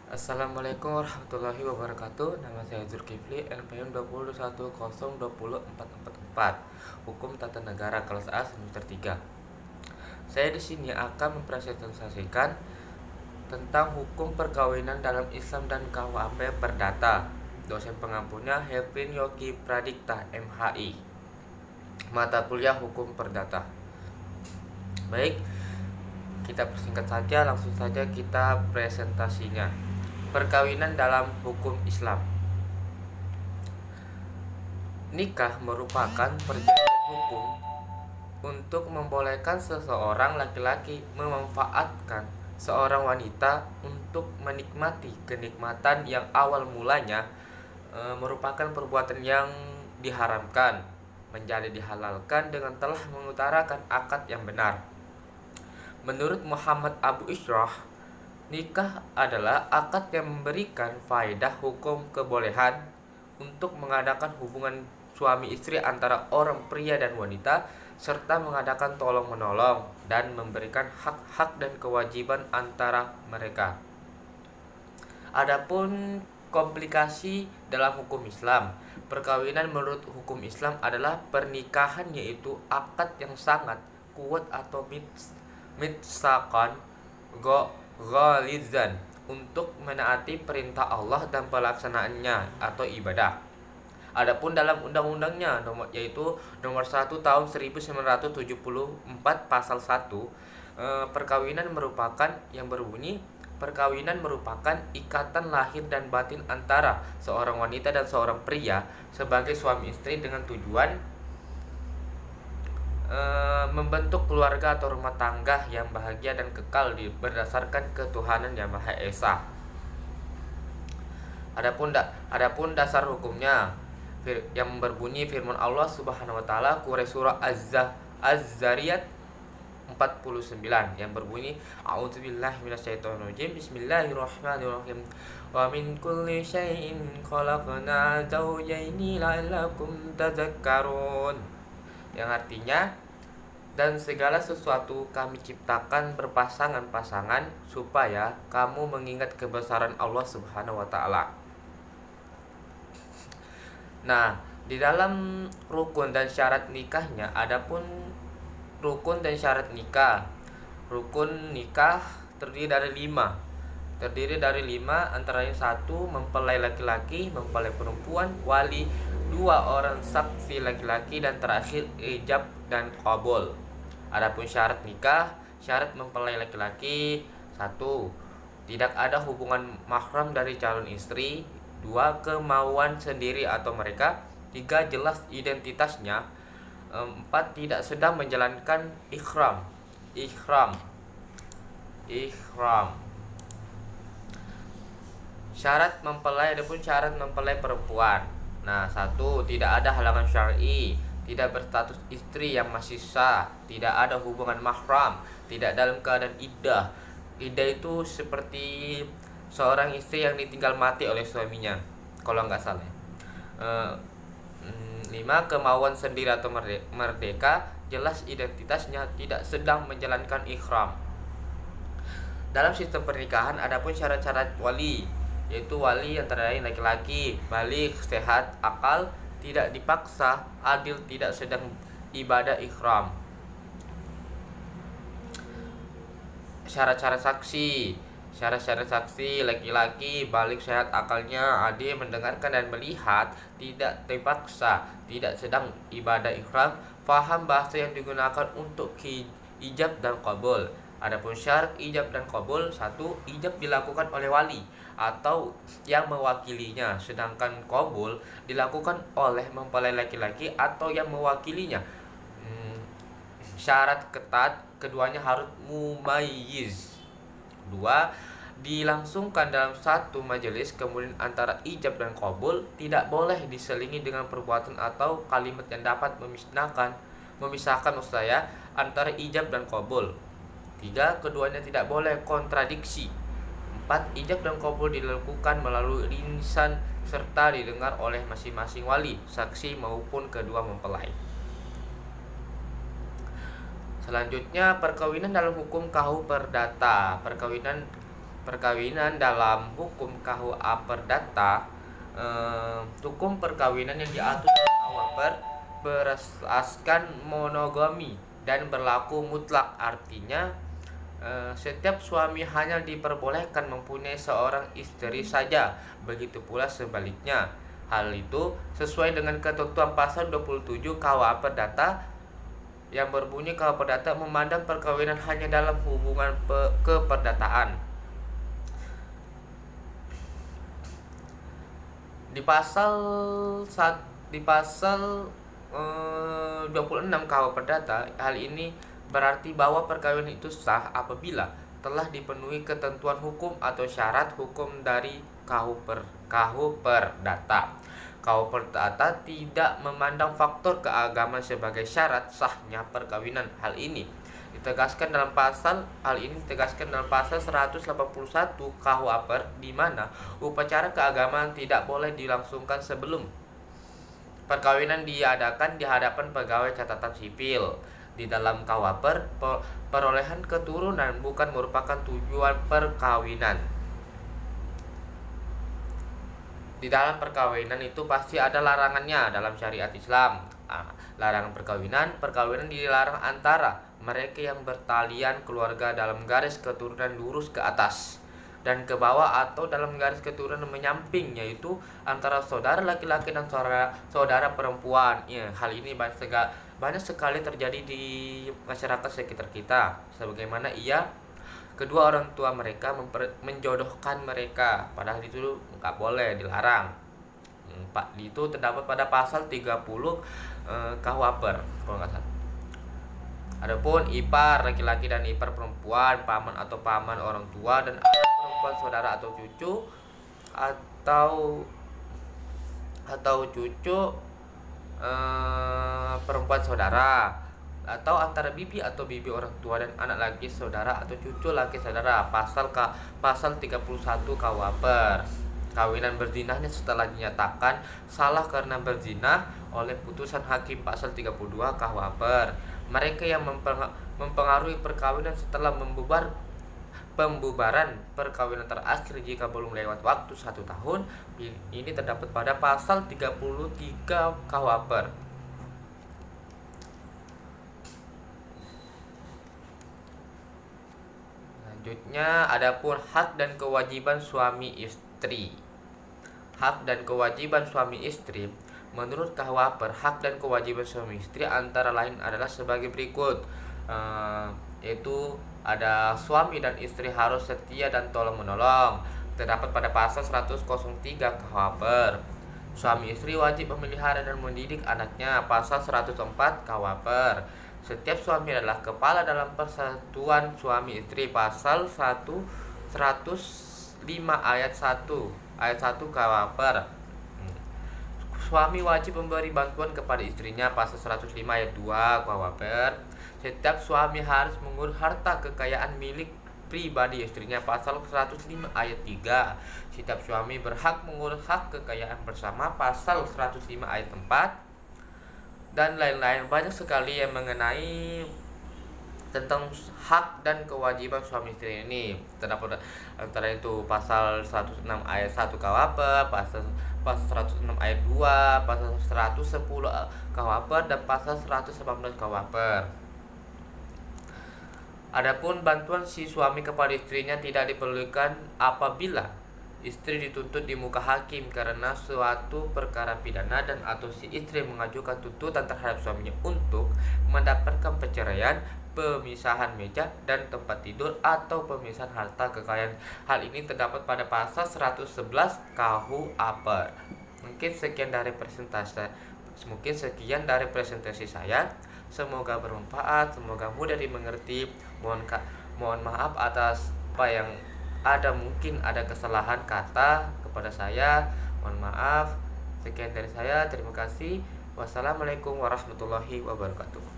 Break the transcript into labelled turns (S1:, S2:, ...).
S1: Assalamualaikum warahmatullahi wabarakatuh. Nama saya Zulkifli, NPM 201020444. Hukum Tata Negara kelas A semester 3. Saya di sini akan mempresentasikan tentang hukum perkawinan dalam Islam dan KUHP Perdata. Dosen pengampunya Hevin Yogi Pradikta, MHI. Mata kuliah Hukum Perdata. Baik, kita persingkat saja, langsung saja kita presentasinya. Perkawinan dalam hukum Islam. Nikah merupakan perjanjian hukum untuk membolehkan seseorang laki-laki memanfaatkan seorang wanita untuk menikmati kenikmatan yang awal mulanya merupakan perbuatan yang diharamkan menjadi dihalalkan dengan telah mengutarakan akad yang benar. Menurut Muhammad Abu Ishrah, nikah adalah akad yang memberikan faedah hukum kebolehan untuk mengadakan hubungan suami istri antara orang pria dan wanita, serta mengadakan tolong-menolong dan memberikan hak-hak dan kewajiban antara mereka. Adapun komplikasi dalam hukum Islam, perkawinan menurut hukum Islam adalah pernikahan, yaitu akad yang sangat kuat atau mitsaqan ghalizan untuk menaati perintah Allah dan pelaksanaannya atau ibadah. Adapun dalam undang-undangnya yaitu nomor 1 tahun 1974 pasal 1, perkawinan merupakan yang berbunyi, perkawinan merupakan ikatan lahir dan batin antara seorang wanita dan seorang pria sebagai suami istri dengan tujuan membentuk keluarga atau rumah tangga yang bahagia dan kekal berdasarkan ketuhanan yang Maha Esa. Adapun dasar hukumnya yang berbunyi firman Allah Subhanahu wa taala surah Az-Zariyat 49 yang berbunyi A'udzubillahi minasyaitonirrajim Bismillahirrahmanirrahim Wa min kulli syai'in khalaqna zawjaini la'allakum tadhakkarun, yang artinya, dan segala sesuatu kami ciptakan berpasangan-pasangan supaya kamu mengingat kebesaran Allah Subhanahu wa taala. Nah, di dalam rukun dan syarat nikahnya, adapun rukun dan syarat nikah. Rukun nikah terdiri dari lima, antara lain 1. Mempelai laki-laki, mempelai perempuan, wali, 2 orang saksi laki-laki, dan terakhir ijab dan qabul. Adapun syarat nikah, syarat mempelai laki-laki: 1. Tidak ada hubungan mahram dari calon istri. 2. Kemauan sendiri atau mereka. 3. Jelas identitasnya. 4. Tidak sedang menjalankan ihram. Syarat mempelai, adapun syarat mempelai perempuan. Nah, 1. Tidak ada halangan syar'i, tidak berstatus istri yang masih sah, tidak ada hubungan mahram, tidak dalam keadaan iddah. Iddah itu seperti seorang istri yang ditinggal mati oleh suaminya, kalau nggak salah. 5. Kemauan sendiri atau merdeka, jelas identitasnya, tidak sedang menjalankan ihram. Dalam sistem pernikahan, adapun syarat-syarat wali, yaitu wali antara lain laki-laki, baligh, sehat akal, tidak dipaksa, adil, tidak sedang ibadah ihram. Syarat-syarat saksi. Syarat-syarat saksi: laki-laki, baligh, sehat akalnya, adil, mendengarkan dan melihat, tidak dipaksa, tidak sedang ibadah ihram, faham bahasa yang digunakan untuk ijab dan qabul. Adapun syarat ijab dan qabul: 1. Ijab dilakukan oleh wali atau yang mewakilinya, sedangkan qabul dilakukan oleh mempelai laki-laki atau yang mewakilinya. Syarat ketat: keduanya harus mumayyiz. 2. Dilangsungkan dalam satu majelis, kemudian antara ijab dan qabul tidak boleh diselingi dengan perbuatan atau kalimat yang dapat memisahkan antara ijab dan qabul. 3. Keduanya tidak boleh kontradiksi. 4. Ijab dan qabul dilakukan melalui lisan serta didengar oleh masing-masing wali, saksi maupun kedua mempelai. Selanjutnya, perkawinan dalam hukum KUHP Perdata. Perkawinan dalam hukum KUA Perdata, hukum perkawinan yang diatur dalam KUA berasaskan monogami dan berlaku mutlak. Artinya setiap suami hanya diperbolehkan mempunyai seorang istri saja, begitu pula sebaliknya. Hal itu sesuai dengan ketentuan pasal 27 KUA Perdata yang berbunyi KUA Perdata memandang perkawinan hanya dalam hubungan keperdataan. Di pasal 26 KUA Perdata, hal ini berarti bahwa perkawinan itu sah apabila telah dipenuhi ketentuan hukum atau syarat hukum dari KUA Perdata. KUA Perdata tidak memandang faktor keagamaan sebagai syarat sahnya perkawinan. Hal ini ditegaskan dalam pasal 181 KUA di mana upacara keagamaan tidak boleh dilangsungkan sebelum perkawinan diadakan di hadapan pegawai catatan sipil. Di dalam KUA perolehan keturunan bukan merupakan tujuan perkawinan. Di dalam perkawinan itu pasti ada larangannya dalam syariat Islam. Larangan perkawinan dilarang antara mereka yang bertalian keluarga dalam garis keturunan lurus ke atas dan ke bawah atau dalam garis keturunan menyamping, yaitu antara saudara laki-laki dan saudara perempuan. Ya, hal ini banyak sekali terjadi di masyarakat sekitar kita, sebagaimana kedua orang tua mereka menjodohkan mereka, padahal itu nggak boleh, dilarang. Itu terdapat pada pasal 30 KUA kalau nggak salah. Adapun ipar laki-laki dan ipar perempuan, paman atau paman orang tua dan anak perempuan saudara atau cucu atau cucu perempuan saudara, atau antara bibi atau bibi orang tua dan anak laki saudara atau cucu laki saudara. Pasal 31 KUA kawinan berzinahnya setelah dinyatakan salah karena berzina oleh putusan hakim. Pasal 32 KUA mereka yang mempengaruhi perkawinan setelah pembubaran perkawinan terakhir jika belum lewat waktu 1 tahun, ini terdapat pada pasal 33 KUA. Selanjutnya, adapun hak dan kewajiban suami istri. Hak dan kewajiban suami istri menurut KUA hak dan kewajiban suami istri antara lain adalah sebagai berikut, yaitu ada suami dan istri harus setia dan tolong menolong, terdapat pada pasal 103 KUA. Suami istri wajib memelihara dan mendidik anaknya, pasal 104 KUA. Setiap suami adalah kepala dalam persatuan suami istri, pasal 105 ayat 1 KUA. Suami wajib memberi bantuan kepada istrinya, pasal 105 ayat 2 KUA. Setiap suami harus mengurus harta kekayaan milik pribadi istrinya, pasal 105 ayat 3. Setiap suami berhak mengurus hak kekayaan bersama, pasal 105 ayat 4. Dan lain-lain, banyak sekali yang mengenai tentang hak dan kewajiban suami istri ini. Terdapat antara itu pasal 106 ayat 1 KUHP, pasal 106 ayat 2, pasal 110 KUHP, dan pasal 118 KUHP. Adapun bantuan si suami kepada istrinya tidak diperlukan apabila istri dituntut di muka hakim karena suatu perkara pidana dan atau si istri mengajukan tuntutan terhadap suaminya untuk mendapatkan perceraian, pemisahan meja dan tempat tidur atau pemisahan harta kekayaan. Hal ini terdapat pada pasal 111 KUHP. Mungkin sekian dari presentasi saya. Semoga bermanfaat, semoga mudah dimengerti. Mohon maaf atas apa yang mungkin ada kesalahan kata kepada saya. Mohon maaf. Sekian dari saya. Terima kasih. Wassalamualaikum warahmatullahi wabarakatuh.